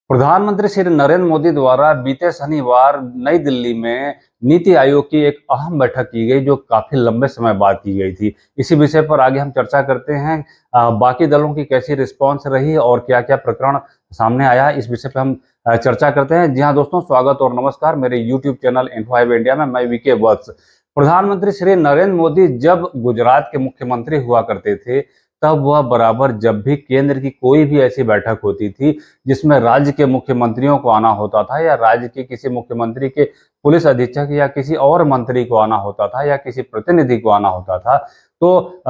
प्रधानमंत्री श्री नरेंद्र मोदी द्वारा बीते शनिवार नई दिल्ली में नीति आयोग की एक अहम बैठक की गई, जो काफी लंबे समय बाद की गई थी। इसी विषय पर आगे हम चर्चा करते हैं। बाकी दलों की कैसी रिस्पांस रही और क्या-क्या प्रकरण सामने आया, इस विषय पर हम चर्चा करते हैं। जी हाँ दोस्तों, स्वागत और नमस्कार मेरे यूट्यूब चैनल इन्फो इंडिया में। मैं वीके वत्स। प्रधानमंत्री श्री नरेंद्र मोदी जब गुजरात के मुख्यमंत्री हुआ करते थे, तब वह बराबर जब भी केंद्र की कोई भी ऐसी बैठक होती थी जिसमें राज्य के मुख्यमंत्रियों को आना होता था, या राज्य के किसी मुख्यमंत्री के पुलिस अधीक्षक या किसी और मंत्री को आना होता था, या किसी प्रतिनिधि को आना होता था, तो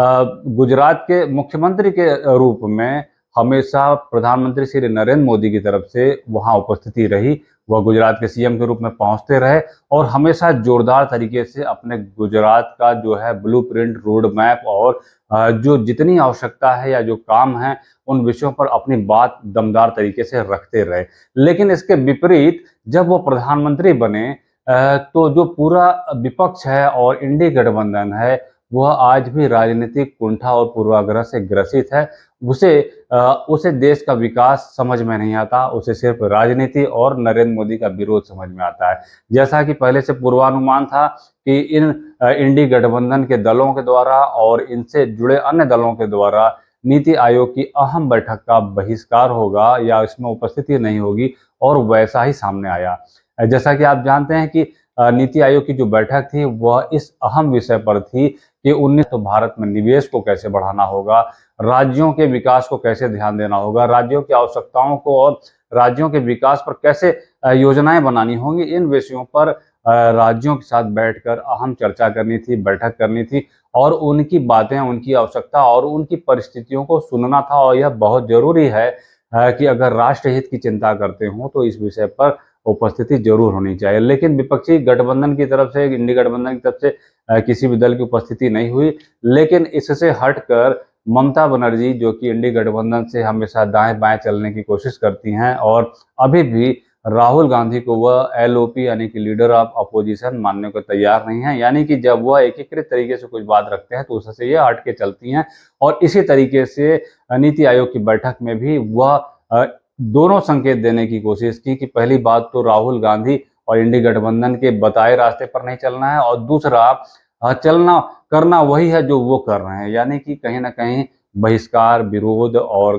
गुजरात के मुख्यमंत्री के रूप में हमेशा प्रधानमंत्री श्री नरेंद्र मोदी की तरफ से वहां उपस्थिति रही। वह गुजरात के सीएम के रूप में पहुंचते रहे और हमेशा जोरदार तरीके से अपने गुजरात का जो है ब्लूप्रिंट, रोड मैप और जो जितनी आवश्यकता है या जो काम है, उन विषयों पर अपनी बात दमदार तरीके से रखते रहे। लेकिन इसके विपरीत जब वो प्रधानमंत्री बने, तो जो पूरा विपक्ष है और इंडी गठबंधन है, वह आज भी राजनीतिक कुंठा और पूर्वाग्रह से ग्रसित है। उसे उसे देश का विकास समझ में नहीं आता, उसे सिर्फ राजनीति और नरेंद्र मोदी का विरोध समझ में आता है। जैसा कि पहले से पूर्वानुमान था कि इन इंडी गठबंधन के दलों के द्वारा और इनसे जुड़े अन्य दलों के द्वारा नीति आयोग की अहम बैठक का बहिष्कार होगा या इसमें उपस्थिति नहीं होगी, और वैसा ही सामने आया। जैसा कि आप जानते हैं कि नीति आयोग की जो बैठक थी वह इस अहम विषय पर थी कि 19 तो भारत में निवेश को कैसे बढ़ाना होगा, राज्यों के विकास को कैसे ध्यान देना होगा, राज्यों की आवश्यकताओं को और राज्यों के विकास पर कैसे योजनाएं बनानी होंगी। इन विषयों पर राज्यों के साथ बैठकर अहम चर्चा करनी थी, बैठक करनी थी और उनकी बातें, उनकी आवश्यकता और उनकी परिस्थितियों को सुनना था। और यह बहुत जरूरी है कि अगर राष्ट्र हित की चिंता करते हो तो इस विषय पर उपस्थिति जरूर होनी चाहिए। लेकिन विपक्षी गठबंधन की तरफ से, इंडी गठबंधन की तरफ से किसी भी दल की उपस्थिति नहीं हुई। लेकिन इससे हटकर ममता बनर्जी, जो कि इंडी गठबंधन से हमेशा दाएं बाएं चलने की कोशिश करती हैं और अभी भी राहुल गांधी को वह एलओपी यानी कि लीडर ऑफ अपोजिशन मानने को तैयार नहीं है। यानी कि जब वह एकीकृत तरीके से कुछ बात रखते हैं तो उससे ये हट के चलती हैं। और इसी तरीके से नीति आयोग की बैठक में भी वह दोनों संकेत देने की कोशिश की कि पहली बात तो राहुल गांधी और इंडी गठबंधन के बताए रास्ते पर नहीं चलना है, और दूसरा चलना करना वही है जो वो कर रहे हैं, यानी कि कहीं ना कहीं बहिष्कार, विरोध और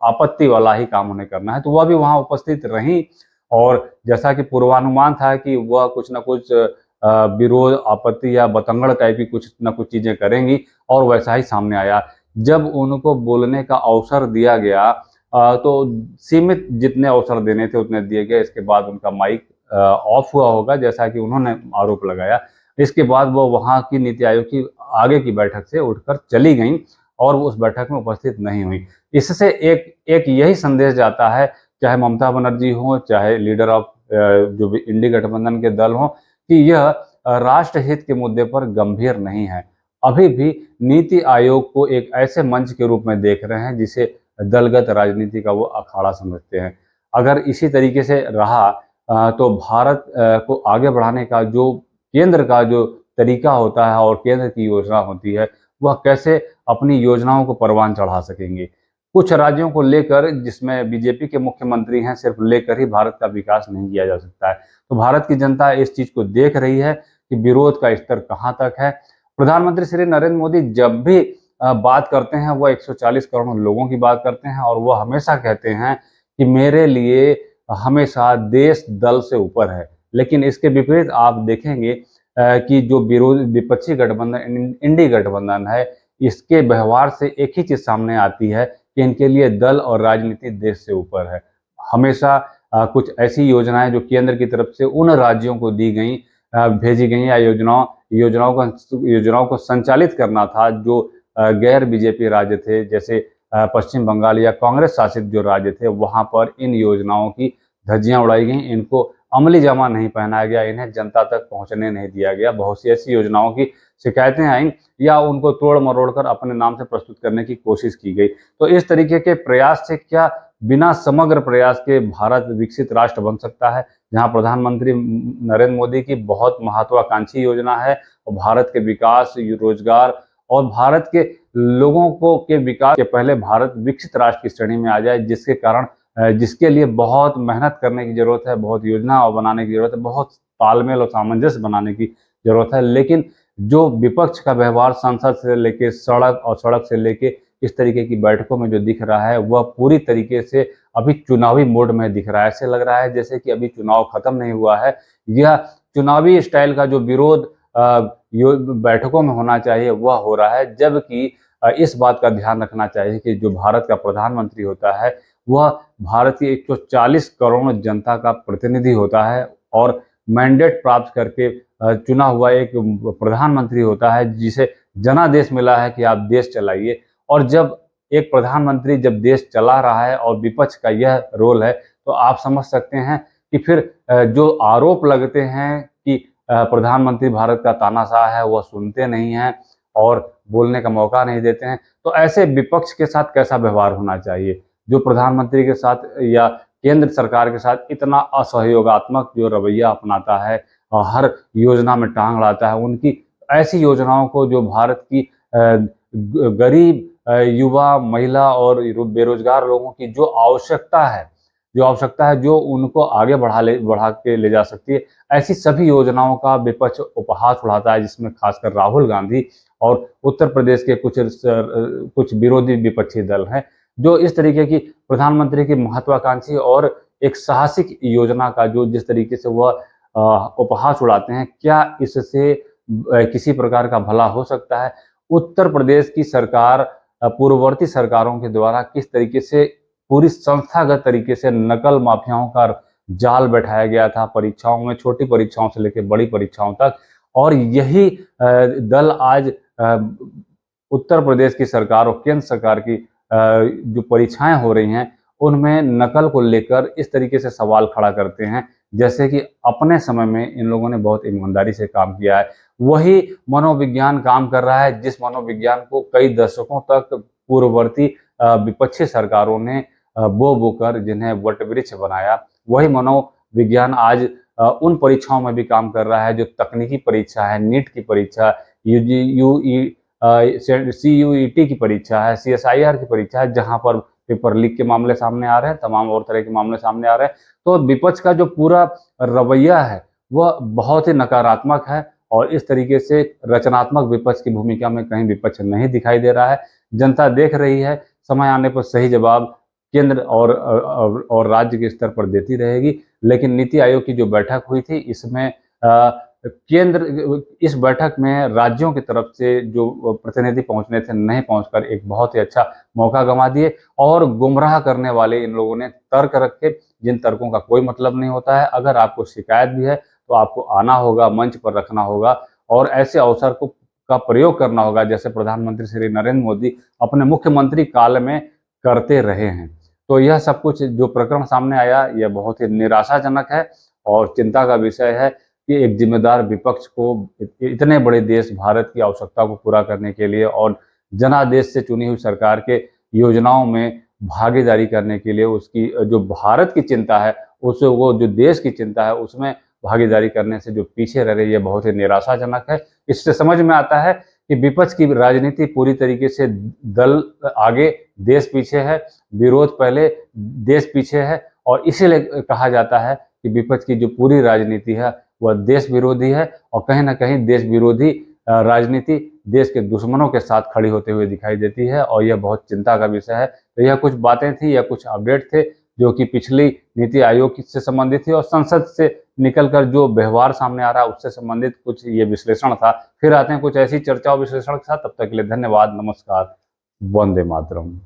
आपत्ति वाला ही काम उन्हें करना है। तो वह भी वहां उपस्थित रही और जैसा कि पूर्वानुमान था कि वह कुछ ना कुछ विरोध, आपत्ति या बतंगड़ टाइप की कुछ ना कुछ चीजें करेंगी, और वैसा ही सामने आया। जब उनको बोलने का अवसर दिया गया, तो सीमित जितने अवसर देने थे उतने दिए गए। इसके बाद उनका माइक ऑफ हुआ होगा, जैसा कि उन्होंने आरोप लगाया। इसके बाद वो वहां की नीति आयोग की आगे की बैठक से उठकर चली गईं और वो उस बैठक में उपस्थित नहीं हुई। इससे एक एक यही संदेश जाता है, चाहे ममता बनर्जी हो, चाहे लीडर ऑफ जो भी इंडी गठबंधन के दल हों, कि यह राष्ट्रहित के मुद्दे पर गंभीर नहीं है। अभी भी नीति आयोग को एक ऐसे मंच के रूप में देख रहे हैं जिसे दलगत राजनीति का वो अखाड़ा समझते हैं। अगर इसी तरीके से रहा तो भारत को आगे बढ़ाने का जो केंद्र का जो तरीका होता है और केंद्र की योजना होती है, वह कैसे अपनी योजनाओं को परवान चढ़ा सकेंगे। कुछ राज्यों को लेकर, जिसमें बीजेपी के मुख्यमंत्री हैं, सिर्फ लेकर ही भारत का विकास नहीं किया जा सकता है। तो भारत की जनता इस चीज को देख रही है कि विरोध का स्तर कहां तक है। प्रधानमंत्री श्री नरेंद्र मोदी जब भी बात करते हैं, वह 140 करोड़ लोगों की बात करते हैं और वह हमेशा कहते हैं कि मेरे लिए हमेशा देश दल से ऊपर है। लेकिन इसके विपरीत आप देखेंगे कि जो विपक्षी गठबंधन इंडी गठबंधन है, इसके व्यवहार से एक ही चीज सामने आती है कि इनके लिए दल और राजनीति देश से ऊपर है। हमेशा कुछ ऐसी योजनाएं जो केंद्र की तरफ से उन राज्यों को दी गई, भेजी गई, या योजनाओं को संचालित करना था जो गैर बीजेपी राज्य थे, जैसे पश्चिम बंगाल या कांग्रेस शासित जो राज्य थे, वहां पर इन योजनाओं की धज्जियां उड़ाई गई, इनको अमली जामा नहीं पहनाया गया, इन्हें जनता तक पहुंचने नहीं दिया गया। बहुत सी ऐसी योजनाओं की शिकायतें आई या उनको तोड़ मरोड़ कर अपने नाम से प्रस्तुत करने की कोशिश की गई। तो इस तरीके के प्रयास से क्या बिना समग्र प्रयास के भारत विकसित राष्ट्र बन सकता है, जहां प्रधानमंत्री नरेंद्र मोदी की बहुत महत्वाकांक्षी योजना है और भारत के विकास, रोजगार और भारत के लोगों को के विकास के पहले भारत विकसित राष्ट्र की श्रेणी में आ जाए, जिसके कारण जिसके लिए बहुत मेहनत करने की ज़रूरत है, बहुत योजना बनाने की ज़रूरत है, बहुत तालमेल और सामंजस्य बनाने की ज़रूरत है। लेकिन जो विपक्ष का व्यवहार संसद से लेके सड़क और सड़क से लेके इस तरीके की बैठकों में जो दिख रहा है, वह पूरी तरीके से अभी चुनावी मोड में दिख रहा है। ऐसे लग रहा है जैसे कि अभी चुनाव खत्म नहीं हुआ है। यह चुनावी स्टाइल का जो विरोध बैठकों में होना चाहिए वह हो रहा है, जबकि इस बात का ध्यान रखना चाहिए कि जो भारत का प्रधानमंत्री होता है, वह भारत की 140 करोड़ जनता का प्रतिनिधि होता है और मैंडेट प्राप्त करके चुना हुआ एक प्रधानमंत्री होता है, जिसे जनादेश मिला है कि आप देश चलाइए। और जब एक प्रधानमंत्री जब देश चला रहा है और विपक्ष का यह रोल है, तो आप समझ सकते हैं कि फिर जो आरोप लगते हैं कि प्रधानमंत्री भारत का तानाशाह है, वह सुनते नहीं हैं और बोलने का मौका नहीं देते हैं। तो ऐसे विपक्ष के साथ कैसा व्यवहार होना चाहिए, जो प्रधानमंत्री के साथ या केंद्र सरकार के साथ इतना असहयोगात्मक जो रवैया अपनाता है, हर योजना में टांग अड़ाता है, उनकी ऐसी योजनाओं को जो भारत की गरीब युवा, महिला और बेरोजगार लोगों की जो आवश्यकता है, जो उनको आगे बढ़ा के ले जा सकती है, ऐसी सभी योजनाओं का विपक्ष उपहास उड़ाता है, जिसमें खासकर राहुल गांधी और उत्तर प्रदेश के कुछ विरोधी विपक्षी दल हैं, जो इस तरीके की प्रधानमंत्री की महत्वाकांक्षी और एक साहसिक योजना का जो जिस तरीके से वह उपहास उड़ाते हैं, क्या इससे किसी प्रकार का भला हो सकता है? उत्तर प्रदेश की सरकार पूर्ववर्ती सरकारों के द्वारा किस तरीके से पूरी संस्थागत तरीके से नकल माफियाओं का जाल बैठाया गया था परीक्षाओं में, छोटी परीक्षाओं से लेकर बड़ी परीक्षाओं तक। और यही दल आज उत्तर प्रदेश की सरकार और केंद्र सरकार की जो परीक्षाएं हो रही हैं, उनमें नकल को लेकर इस तरीके से सवाल खड़ा करते हैं, जैसे कि अपने समय में इन लोगों ने बहुत ईमानदारी से काम किया है। वही मनोविज्ञान काम कर रहा है, जिस मनोविज्ञान को कई दशकों तक पूर्ववर्ती विपक्षी सरकारों ने बो कर जिन्हें वटवृक्ष बनाया, वही मनोविज्ञान आज उन परीक्षाओं में भी काम कर रहा है, जो तकनीकी परीक्षा है, नीट की परीक्षा, CUET की परीक्षा है, CSIR की परीक्षा है, जहां पर पेपर लीक के मामले सामने आ रहे हैं, तमाम और तरह के मामले सामने आ रहे हैं। तो विपक्ष का जो पूरा रवैया है, वह बहुत ही नकारात्मक है और इस तरीके से रचनात्मक विपक्ष की भूमिका में कहीं विपक्ष नहीं दिखाई दे रहा है। जनता देख रही है, समय आने पर सही जवाब केंद्र और राज्य के स्तर पर देती रहेगी। लेकिन नीति आयोग की जो बैठक हुई थी, इसमें इस बैठक में राज्यों की तरफ से जो प्रतिनिधि पहुंचने थे, नहीं पहुंचकर एक बहुत ही अच्छा मौका गंवा दिए और गुमराह करने वाले इन लोगों ने तर्क रखे, जिन तर्कों का कोई मतलब नहीं होता है। अगर आपको शिकायत भी है तो आपको आना होगा, मंच पर रखना होगा और ऐसे अवसर का प्रयोग करना होगा, जैसे प्रधानमंत्री श्री नरेंद्र मोदी अपने मुख्यमंत्री काल में करते रहे हैं। तो यह सब कुछ जो प्रकरण सामने आया, यह बहुत ही निराशाजनक है और चिंता का विषय है कि एक जिम्मेदार विपक्ष को इतने बड़े देश भारत की आवश्यकता को पूरा करने के लिए और जनादेश से चुनी हुई सरकार के योजनाओं में भागीदारी करने के लिए, उसकी जो भारत की चिंता है, उस वो जो देश की चिंता है, उसमें भागीदारी करने से जो पीछे रह रही है, बहुत ही निराशाजनक है। इससे समझ में आता है कि विपक्ष की राजनीति पूरी तरीके से दल आगे, देश पीछे है, विरोध पहले, देश पीछे है। और इसीलिए कहा जाता है कि विपक्ष की जो पूरी राजनीति है वह देश विरोधी है और कहीं ना कहीं देश विरोधी राजनीति देश के दुश्मनों के साथ खड़ी होते हुए दिखाई देती है और यह बहुत चिंता का विषय है। तो यह कुछ बातें थी या कुछ अपडेट थे जो कि पिछली नीति आयोग से संबंधित थी और संसद से निकलकर जो व्यवहार सामने आ रहा है उससे संबंधित कुछ ये विश्लेषण था। फिर आते हैं कुछ ऐसी चर्चा और विश्लेषण के साथ, तब तक के लिए धन्यवाद, नमस्कार, वंदे मातरम।